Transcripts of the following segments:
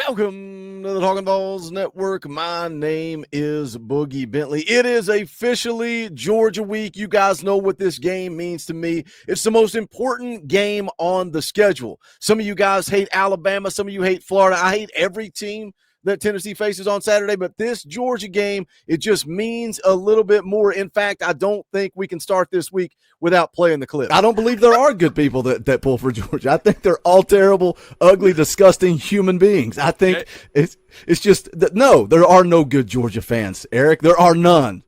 Welcome to the Talkin VAWLS Network. My name is Boogie Bentley. It is officially Georgia week. You guys know what this game means to me. It's the most important game on the schedule. Some of you guys hate Alabama. Some of you hate Florida. I hate every team that Tennessee faces on Saturday, but this Georgia game, it just means a little bit more. In fact, I don't think we can start this week without playing the clip. I don't believe there are good people that pull for Georgia. I think they're all terrible, ugly, disgusting human beings. I think it's just that no, there are no good Georgia fans, Eric. There are none.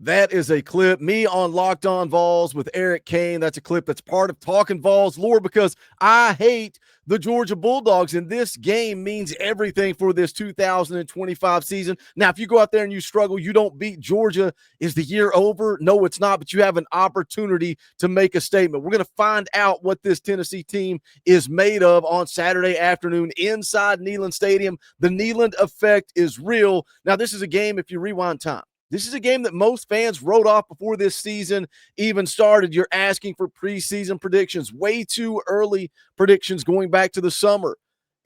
That is a clip, me on Locked On Vols with Eric Kane. That's a clip that's part of Talkin VAWLS lore because I hate the Georgia Bulldogs, and this game means everything for this 2025 season. Now, if you go out there and you struggle, you don't beat Georgia, is the year over? No, it's not, but you have an opportunity to make a statement. We're going to find out what this Tennessee team is made of on Saturday afternoon inside Neyland Stadium. The Neyland effect is real. Now, this is a game, if you rewind time, this is a game that most fans wrote off before this season even started. You're asking for preseason predictions, way too early predictions going back to the summer.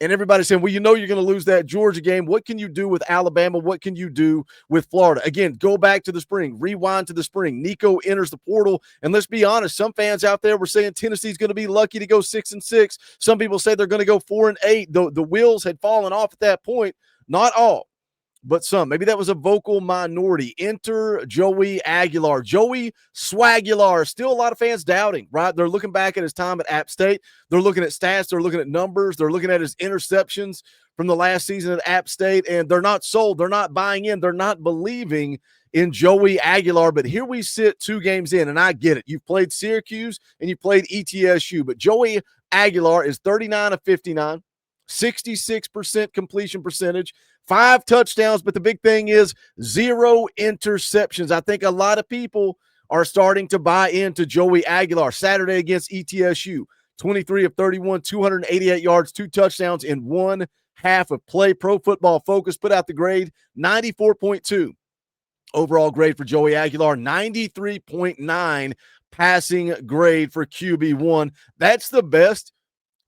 And everybody's saying, well, you know you're going to lose that Georgia game. What can you do with Alabama? What can you do with Florida? Again, go back to the spring, rewind to the spring. Nico enters the portal. And let's be honest, some fans out there were saying Tennessee's going to be lucky to go 6-6. Some people say they're going to go 4-8. The wheels had fallen off at that point. Not all, but some. Maybe that was a vocal minority. Enter Joey Aguilar. Joey Swagular. Still a lot of fans doubting, right? They're looking back at his time at App State. They're looking at stats. They're looking at numbers. They're looking at his interceptions from the last season at App State, and they're not sold. They're not buying in. They're not believing in Joey Aguilar. But here we sit 2 games in, and I get it. You've played Syracuse and you played ETSU, but Joey Aguilar is 39 of 59, 66% completion percentage, 5 touchdowns, but the big thing is 0 interceptions. I think a lot of people are starting to buy into Joey Aguilar. Saturday against ETSU, 23 of 31, 288 yards, 2 touchdowns in 1 half of play. Pro Football Focus put out the grade, 94.2. Overall grade for Joey Aguilar, 93.9 passing grade for QB1. That's the best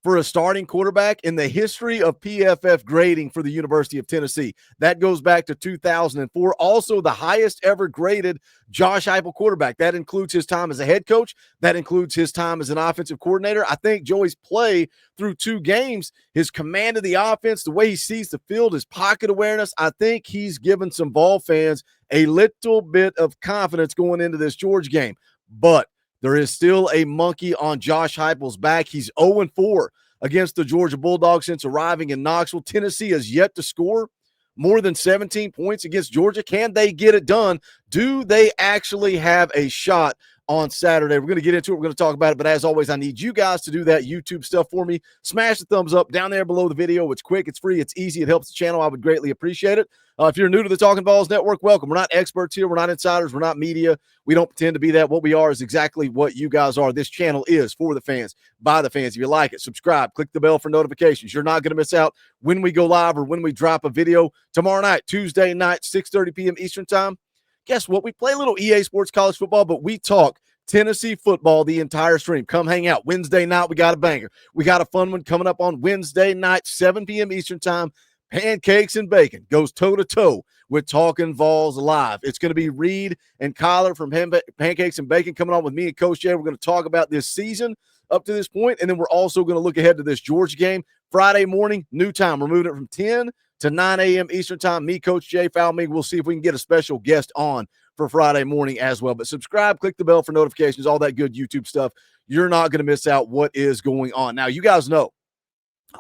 for a starting quarterback in the history of PFF grading for the University of Tennessee. That goes back to 2004. Also, the highest ever graded Josh Heupel quarterback. That includes his time as a head coach. That includes his time as an offensive coordinator. I think Joey's play through 2 games, his command of the offense, the way he sees the field, his pocket awareness, I think he's given some Vol fans a little bit of confidence going into this Georgia game. But there is still a monkey on Josh Heupel's back. He's 0-4 against the Georgia Bulldogs since arriving in Knoxville. Tennessee has yet to score more than 17 points against Georgia. Can they get it done? Do they actually have a shot on Saturday? We're going to get into it. We're going to talk about it. But as always, I need you guys to do that YouTube stuff for me. Smash the thumbs up down there below the video. It's quick. It's free. It's easy. It helps the channel. I would greatly appreciate it. If you're new to the Talkin VAWLS Network, welcome. We're not experts here. We're not insiders. We're not media. We don't pretend to be that. What we are is exactly what you guys are. This channel is for the fans, by the fans. If you like it, subscribe. Click the bell for notifications. You're not going to miss out when we go live or when we drop a video. Tomorrow night, Tuesday night, 6:30 p.m. Eastern time. Guess what? We play a little EA Sports College Football, but we talk Tennessee football the entire stream. Come hang out. Wednesday night, we got a banger. We got a fun one coming up on Wednesday night, 7 p.m. Eastern time. Pancakes and Bacon goes toe-to-toe with Talkin VAWLS Live. It's going to be Reed and Kyler from Pancakes and Bacon coming on with me and Coach Jay. We're going to talk about this season up to this point, and then we're also going to look ahead to this Georgia game. Friday morning, new time. We're moving it from 10 to 9 a.m. Eastern time. Me, Coach Jay, Foul Me. We'll see if we can get a special guest on for Friday morning as well. But subscribe, click the bell for notifications, all that good YouTube stuff. You're not going to miss out what is going on. Now, you guys know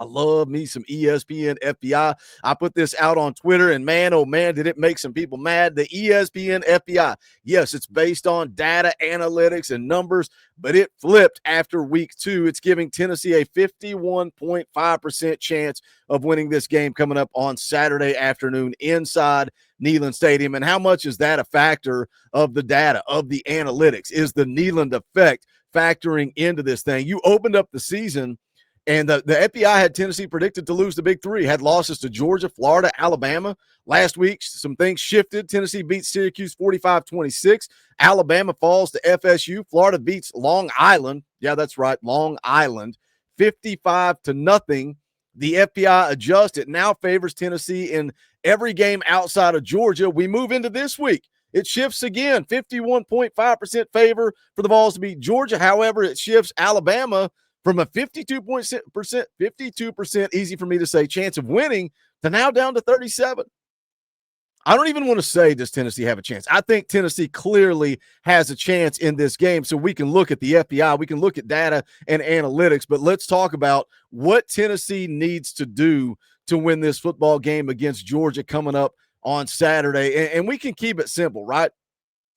I love me some ESPN FBI. I put this out on Twitter, and man, oh man, did it make some people mad. The ESPN FBI, yes, it's based on data analytics and numbers, but it flipped after week 2. It's giving Tennessee a 51.5% chance of winning this game coming up on Saturday afternoon inside Neyland Stadium. And how much is that a factor of the data, of the analytics? Is the Neyland effect factoring into this thing? You opened up the season, and the FBI had Tennessee predicted to lose the big 3, had losses to Georgia, Florida, Alabama. Last week, some things shifted. Tennessee beats Syracuse 45-26. Alabama falls to FSU. Florida beats Long Island. Yeah, that's right, Long Island, 55-0. The FPI adjusts. It now favors Tennessee in every game outside of Georgia. We move into this week. It shifts again, 51.5% favor for the Vols to beat Georgia. However, it shifts Alabama from a 52%, easy for me to say, chance of winning to now down to 37. I don't even want to say, does Tennessee have a chance? I think Tennessee clearly has a chance in this game. So we can look at the FPI, we can look at data and analytics, but let's talk about what Tennessee needs to do to win this football game against Georgia coming up on Saturday. And we can keep it simple, right?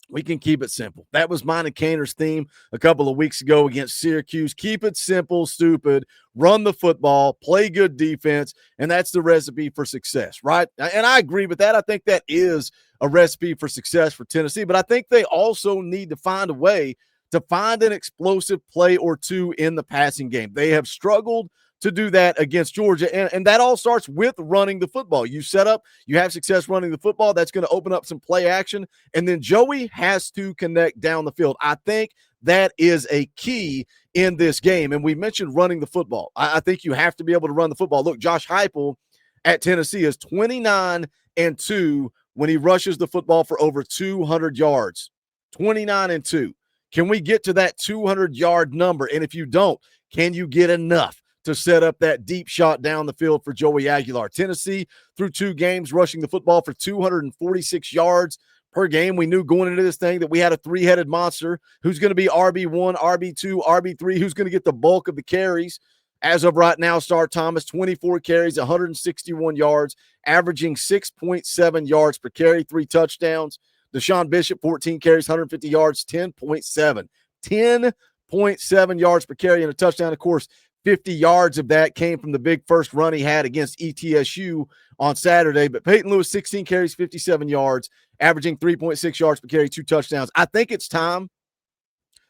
We can keep it simple. That was mine and Kaner's theme a couple of weeks ago against Syracuse. Keep it simple, stupid, run the football, play good defense, and that's the recipe for success, right? And I agree with that. I think that is a recipe for success for Tennessee, but I think they also need to find a way to find an explosive play or two in the passing game. They have struggled to do that against Georgia, and that all starts with running the football. You set up, you have success running the football, that's going to open up some play action, and then Joey has to connect down the field. I think that is a key in this game, and we mentioned running the football. I think you have to be able to run the football. Look, Josh Heupel at Tennessee is 29-2 when he rushes the football for over 200 yards. 29-2. Can we get to that 200-yard number? And if you don't, can you get enough to set up that deep shot down the field for Joey Aguilar? Tennessee, through 2 games, rushing the football for 246 yards per game. We knew going into this thing that we had a 3-headed monster who's going to be RB1, RB2, RB3, who's going to get the bulk of the carries. As of right now, Star Thomas, 24 carries, 161 yards, averaging 6.7 yards per carry, 3 touchdowns. Deshaun Bishop, 14 carries, 150 yards, 10.7. 10.7 yards per carry and a touchdown. Of course, 50 yards of that came from the big first run he had against ETSU on Saturday. But Peyton Lewis, 16 carries, 57 yards, averaging 3.6 yards per carry, 2 touchdowns. I think it's time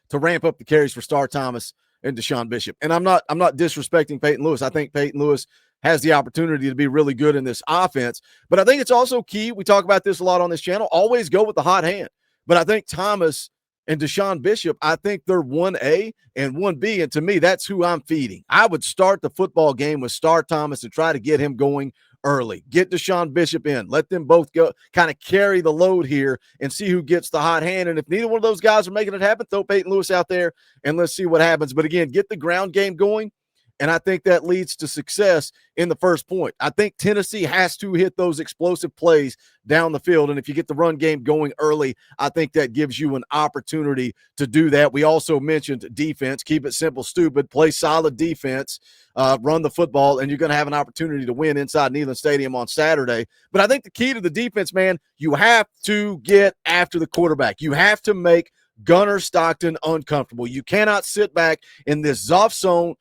to ramp up the carries for Star Thomas and Deshaun Bishop. And I'm not disrespecting Peyton Lewis. I think Peyton Lewis has the opportunity to be really good in this offense. But I think it's also key. We talk about this a lot on this channel. Always go with the hot hand. But I think Thomas and Deshaun Bishop, I think they're 1A and 1B, and to me, that's who I'm feeding. I would start the football game with Star Thomas and try to get him going early. Get Deshaun Bishop in. Let them both go kind of carry the load here and see who gets the hot hand. And if neither one of those guys are making it happen, throw Peyton Lewis out there and let's see what happens. But again, get the ground game going. And I think that leads to success in the first point. I think Tennessee has to hit those explosive plays down the field. And if you get the run game going early, I think that gives you an opportunity to do that. We also mentioned defense. Keep it simple, stupid. Play solid defense. Run the football, and you're going to have an opportunity to win inside Neyland Stadium on Saturday. But I think the key to the defense, man, you have to get after the quarterback. You have to make Gunnar Stockton uncomfortable. You cannot sit back in this soft zone.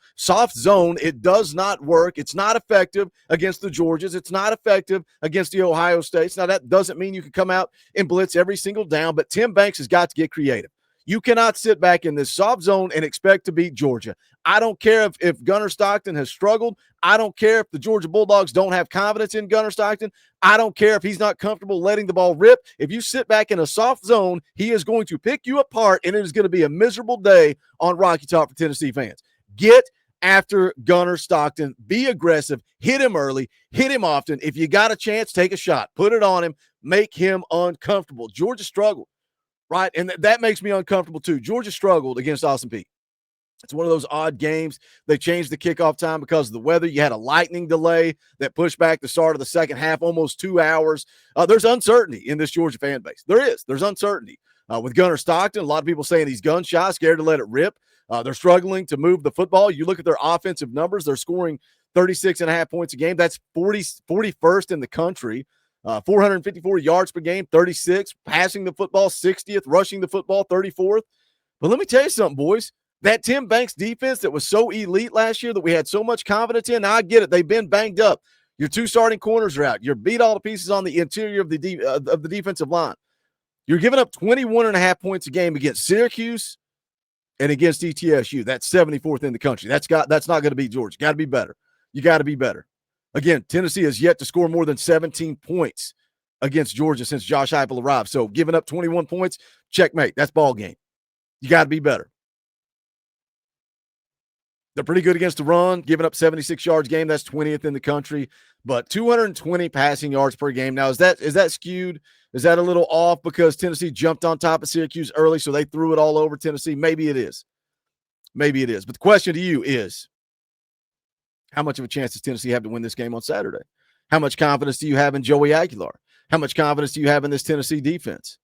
It does not work. It's not effective against the Georgias. It's not effective against the Ohio States. Now, that doesn't mean you can come out and blitz every single down, but Tim Banks has got to get creative. You cannot sit back in this soft zone and expect to beat Georgia. I don't care if Gunnar Stockton has struggled. I don't care if the Georgia Bulldogs don't have confidence in Gunnar Stockton. I don't care if he's not comfortable letting the ball rip. If you sit back in a soft zone, he is going to pick you apart, and it is going to be a miserable day on Rocky Top for Tennessee fans. Get after Gunnar Stockton. Be aggressive. Hit him early. Hit him often. If you got a chance, take a shot. Put it on him. Make him uncomfortable. Georgia struggled. Right, and that makes me uncomfortable too. Georgia struggled against Austin Peay. It's one of those odd games. They changed the kickoff time because of the weather. You had a lightning delay that pushed back the start of the second half almost 2 hours. There's uncertainty in this Georgia fan base. There's uncertainty. With Gunnar Stockton, a lot of people saying he's gun shy, scared to let it rip. They're struggling to move the football. You look at their offensive numbers. They're scoring 36.5 points a game. That's 41st in the country. 454 yards per game, 36, passing the football, 60th, rushing the football, 34th. But let me tell you something, boys. That Tim Banks defense that was so elite last year that we had so much confidence in, now I get it. They've been banged up. Your 2 starting corners are out. You're beat all the pieces on the interior of the defensive line. You're giving up 21.5 points a game against Syracuse and against ETSU. That's 74th in the country. That's not going to beat Georgia. Got to be better. You got to be better. Again, Tennessee has yet to score more than 17 points against Georgia since Josh Heupel arrived. So giving up 21 points, checkmate. That's ball game. You got to be better. They're pretty good against the run, giving up 76 yards a game. That's 20th in the country, but 220 passing yards per game. Now, is that skewed? Is that a little off because Tennessee jumped on top of Syracuse early, so they threw it all over Tennessee? Maybe it is. Maybe it is. But the question to you is, how much of a chance does Tennessee have to win this game on Saturday? How much confidence do you have in Joey Aguilar? How much confidence do you have in this Tennessee defense?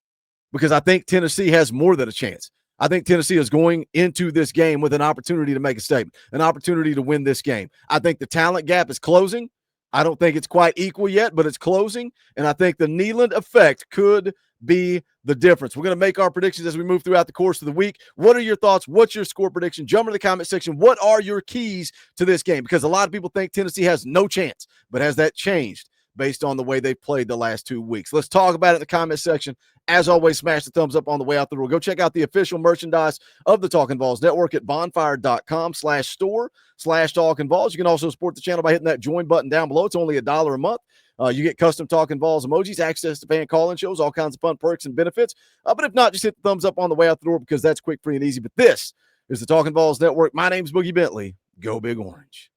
Because I think Tennessee has more than a chance. I think Tennessee is going into this game with an opportunity to make a statement, an opportunity to win this game. I think the talent gap is closing. I don't think it's quite equal yet, but it's closing. And I think the Neyland effect could be the difference. We're going to make our predictions as we move throughout the course of the week. What are your thoughts? What's your score prediction? Jump in the comment section. What are your keys to this game? Because a lot of people think Tennessee has no chance, but has that changed based on the way they've played the last 2 weeks? Let's talk about it in the comment section. As always, smash the thumbs up on the way out the door. Go check out the official merchandise of the Talkin VAWLS Network at bonfire.com/store/Talkin VAWLS. You can also support the channel by hitting that join button down below. It's only $1 a month. You get custom Talkin VAWLS emojis, access to fan call-in shows, all kinds of fun perks and benefits. But if not, just hit the thumbs up on the way out the door because that's quick, free, and easy. But this is the Talkin VAWLS Network. My name's Boogie Bentley. Go Big Orange.